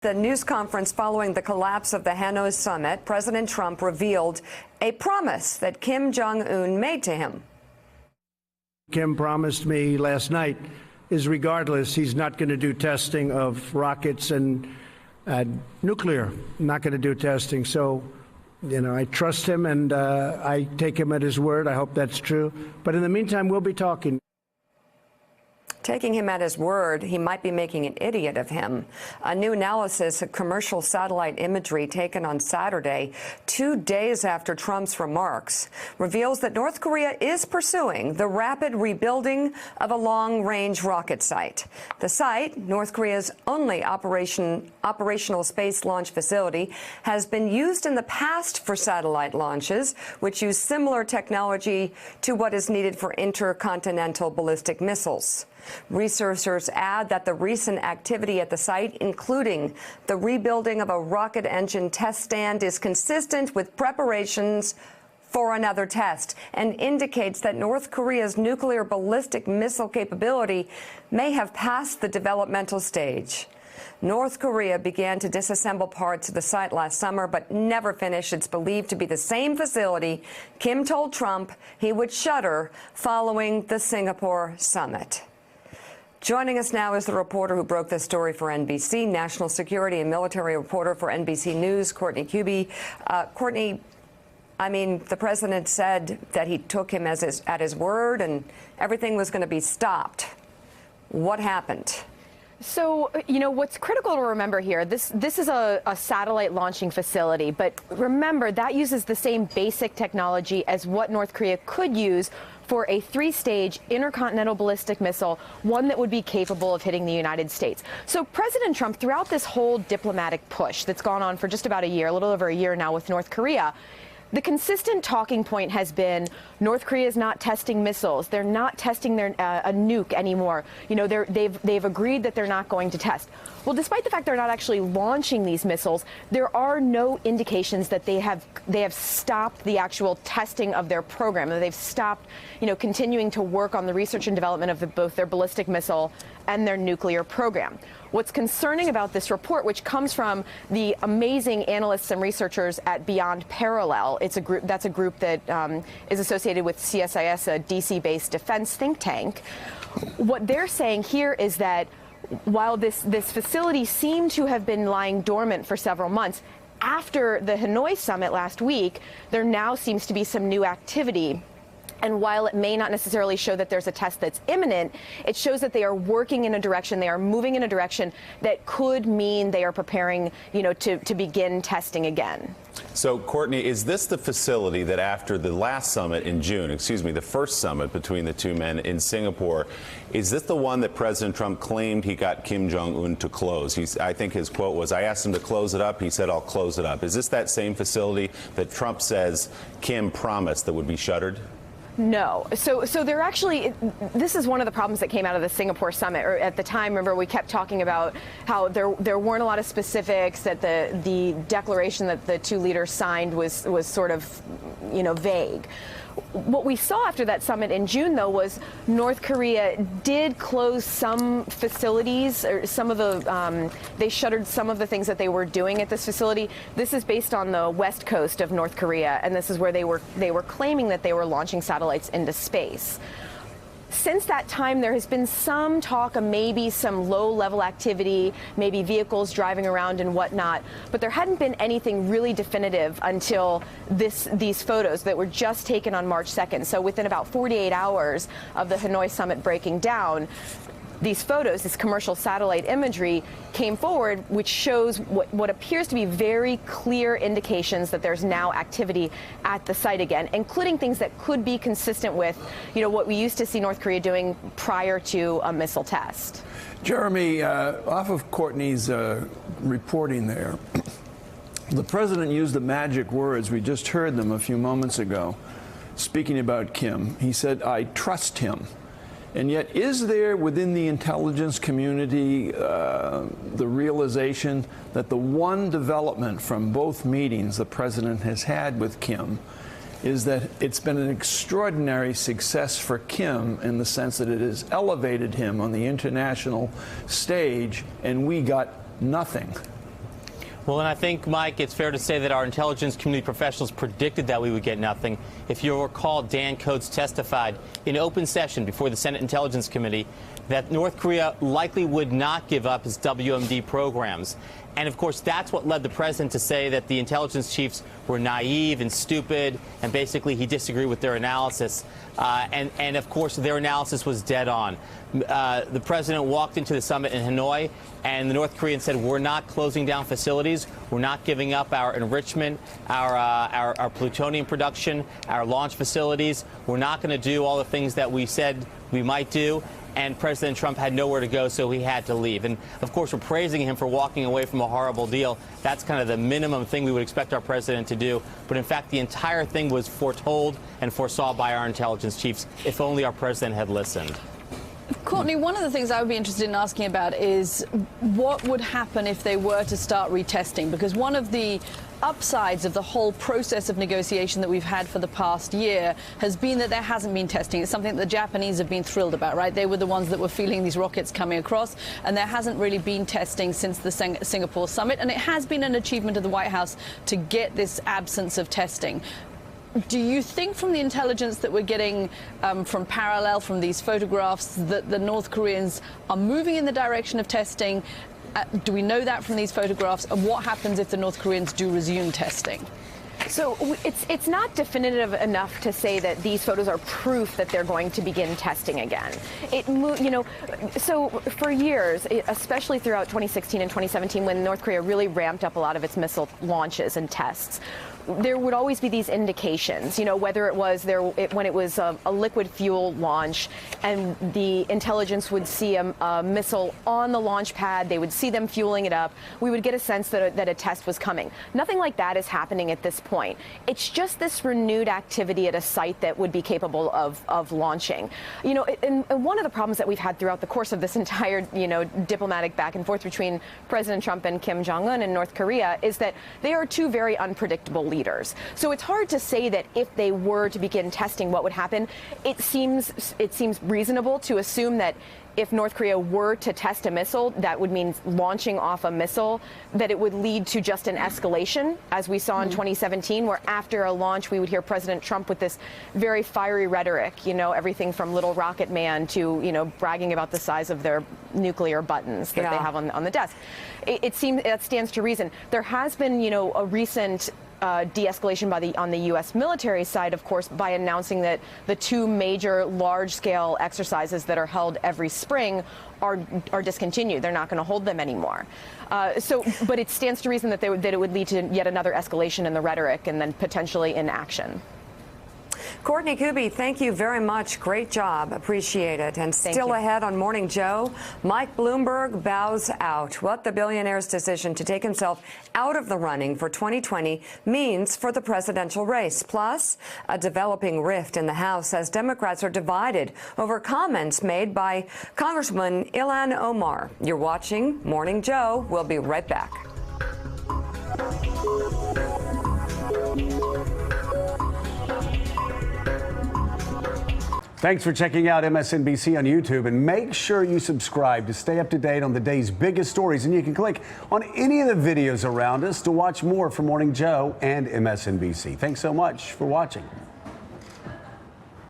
The news conference following the collapse of the Hanoi summit, President Trump revealed a promise that Kim Jong-un made to him. Kim promised me last night is regardless, he's not going to do testing of rockets and nuclear, not going to do testing. So, I trust him and I take him at his word. I hope that's true. But in the meantime, we'll be talking. Taking him at his word, he might be making an idiot of him. A new analysis of commercial satellite imagery taken on Saturday, 2 days after Trump's remarks, reveals that North Korea is pursuing the rapid rebuilding of a long-range rocket site. The site, North Korea's only operational space launch facility, has been used in the past for satellite launches, which use similar technology to what is needed for intercontinental ballistic missiles. Researchers add that the recent activity at the site, including the rebuilding of a rocket engine test stand, is consistent with preparations for another test and indicates that North Korea's nuclear ballistic missile capability may have passed the developmental stage. North Korea began to disassemble parts of the site last summer, but never finished. It's believed to be the same facility Kim told Trump he would shutter following the Singapore summit. Joining us now is the reporter who broke this story for NBC, national security and military reporter for NBC News, Courtney Kube. Courtney, the president said that he took him at his word and everything was going to be stopped. What happened? So, what's critical to remember here, this is a satellite launching facility, but remember that uses the same basic technology as what North Korea could use for a 3-stage intercontinental ballistic missile, one that would be capable of hitting the United States. So President Trump, throughout this whole diplomatic push that's gone on for just about a year, a little over a year now with North Korea, the consistent talking point has been North Korea is not testing missiles. They're not testing a nuke anymore. They've agreed that they're not going to test. Well, despite the fact they're not actually launching these missiles, there are no indications that they have stopped the actual testing of their program. That they've stopped, continuing to work on the research and development of both their ballistic missile and their nuclear program. What's concerning about this report, which comes from the amazing analysts and researchers at Beyond Parallel, it's a group that is associated with CSIS, a DC-based defense think tank. What they're saying here is that while this facility seemed to have been lying dormant for several months, after the Hanoi summit last week, there now seems to be some new activity. And while it may not necessarily show that there's a test that's imminent, it shows that they are working in a direction, they are moving in a direction that could mean they are preparing, to begin testing again. So, Courtney, is this the facility that after the last summit in June, the first summit between the two men in Singapore, is this the one that President Trump claimed he got Kim Jong-un to close? I think his quote was, I asked him to close it up. He said, I'll close it up. Is this that same facility that Trump says Kim promised that would be shuttered? No. So they're actually, this is one of the problems that came out of the Singapore summit. Or at the time, remember, we kept talking about how there weren't a lot of specifics, that the declaration that the two leaders signed was sort of, vague. What we saw after that summit in June, though, was North Korea did close some facilities, or they shuttered some of the things that they were doing at this facility. This is based on the west coast of North Korea, and this is where they were claiming that they were launching satellites into space. Since that time, there has been some talk of maybe some low-level activity, maybe vehicles driving around and whatnot, but there hadn't been anything really definitive until these photos that were just taken on March 2nd. So within about 48 hours of the Hanoi summit breaking down, these photos, this commercial satellite imagery, came forward, which shows what appears to be very clear indications that there's now activity at the site again, including things that could be consistent with, what we used to see North Korea doing prior to a missile test. Jeremy, off of Courtney's reporting there, the president used the magic words. We just heard them a few moments ago, speaking about Kim. He said, I trust him. And yet, is there within the intelligence community the realization that the one development from both meetings the president has had with Kim is that it's been an extraordinary success for Kim in the sense that it has elevated him on the international stage, and we got nothing? Well, and I think, Mike, it's fair to say that our intelligence community professionals predicted that we would get nothing. If you'll recall, Dan Coats testified in open session before the Senate Intelligence Committee that North Korea likely would not give up its WMD programs. And, of course, that's what led the president to say that the intelligence chiefs were naive and stupid, and basically he disagreed with their analysis. And, of course, their analysis was dead on. The president walked into the summit in Hanoi, and the North Koreans said, we're not closing down facilities. We're not giving up our enrichment, our plutonium production, our launch facilities. We're not going to do all the things that we said we might do. And President Trump had nowhere to go, so he had to leave. And, of course, we're praising him for walking away from a horrible deal. That's kind of the minimum thing we would expect our president to do. But, in fact, the entire thing was foretold and foresaw by our intelligence chiefs. If only our president had listened. Courtney, one of the things I would be interested in asking about is what would happen if they were to start retesting? Because one of the upsides of the whole process of negotiation that we've had for the past year has been that there hasn't been testing. It's something that the Japanese have been thrilled about, right? They were the ones that were feeling these rockets coming across, and there hasn't really been testing since the Singapore summit, and it has been an achievement of the White House to get this absence of testing. Do you think from the intelligence that we're getting from Parallel, from these photographs, that the North Koreans are moving in the direction of testing? Do we know that from these photographs? And what happens if the North Koreans do resume testing? So it's not definitive enough to say that these photos are proof that they're going to begin testing again. So for years, especially throughout 2016 and 2017, when North Korea really ramped up a lot of its missile launches and tests, there would always be these indications, whether it was when it was a liquid fuel launch and the intelligence would see a missile on the launch pad, they would see them fueling it up, we would get a sense that a test was coming. Nothing like that is happening at this point. It's just this renewed activity at a site that would be capable of launching. And one of the problems that we've had throughout the course of this entire, diplomatic back and forth between President Trump and Kim Jong-un in North Korea is that they are two very unpredictable leaders. So it's hard to say that if they were to begin testing, what would happen. It seems reasonable to assume that if North Korea were to test a missile, that would mean launching off a missile, that it would lead to just an escalation, as we saw in 2017, where after a launch, we would hear President Trump with this very fiery rhetoric, everything from Little Rocket Man to, bragging about the size of their nuclear buttons that they have on the desk. It seems that stands to reason. There has been, a recent de-escalation on the U.S. military side, of course, by announcing that the two major large-scale exercises that are held every spring are discontinued. They're not going to hold them anymore. But it stands to reason that it would lead to yet another escalation in the rhetoric and then potentially in action. Courtney Kube, thank you very much. Great job. Appreciate it. And still ahead on Morning Joe, Mike Bloomberg bows out. What the billionaire's decision to take himself out of the running for 2020 means for the presidential race. Plus, a developing rift in the House as Democrats are divided over comments made by Congressman Ilhan Omar. You're watching Morning Joe. We'll be right back. Thanks for checking out MSNBC on YouTube, and make sure you subscribe to stay up to date on the day's biggest stories. And you can click on any of the videos around us to watch more from Morning Joe and MSNBC. Thanks so much for watching.